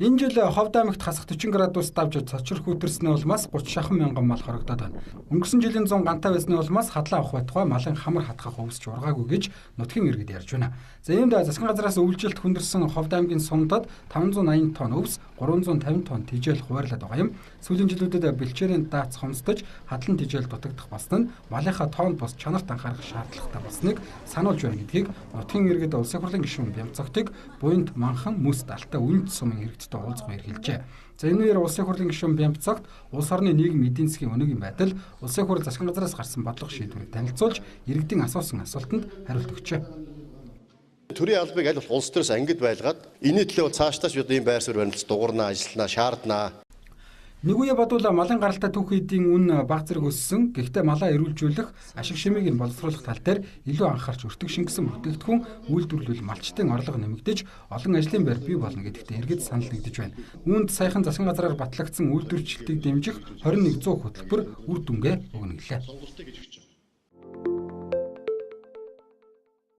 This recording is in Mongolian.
Энэ жил Ховд аймагт хасах 40 градус давж цочрох үтэрсний улмаас 30 шахан мянган мал хорогдоод байна. Өнгөрсөн жилийн 100 гантай байсны улмаас хадлаа авах байтугай малын хамар хатгах өвсч ургаагүй гэж нутгийн иргэд ярьж байна. За иймд засгийн газраас өвлжилт хүндэрсэн Ховд аймгийн сумдад 580 тонн өвс, 350 тонн тижэл хуваарлаад байгаа юм. Сүүлийн жилүүдэд бэлчээрийн даац хомсдож хадлан тижэл дутагдах басна нь малынхаа тоонд бос чанарт анхаарах шаардлагатай болсныг сануулж байна гэдгийг нутгийн иргэд улсын хурлын гишүүн Бямцагтыг буйнд манхан мөс далтай үнэт сумын иргэдтэй уулзах хэлжээ. За энэ үеэр улсын хурлын гишүүн Бямцагт улс орны нийгмийн эдийн засгийн өнөөгийн байдал, улсын хурл засгийн газраас гарсан бодлого шийдвэрийг танилцуулж иргэдийн асуусан асуултанд хариулт өгчээ. Төрийн албыг аль болох улс төрөөс ангид байлгаад энэ төлөө цаашдаач бид ийм байр суурь баримтлалд дугуйрнаа, ажилланаа, шаарднаа. Нэг үе бодвол малын гаралтай түүх эдийн үн бага зэрэг өссөн. Гэхдээ малаа эрүүлжүүлэх, ашиг шимийг нь боловсруулах тал дээр илүү анхаарч өртөг шингэсэн бүтээгдэхүүн үйлдвэрлэл малчтын орлого нэмэгдэж, олон ажлын байр бий болно гэдэгт иргэд санал нэгдэж байна. Үүнд саяхан засгийн газраар батлагдсан үйлдвэрчлэлтийг дэмжих 2100 хөтөлбөр үр дүнгээ өгнө гэлээ.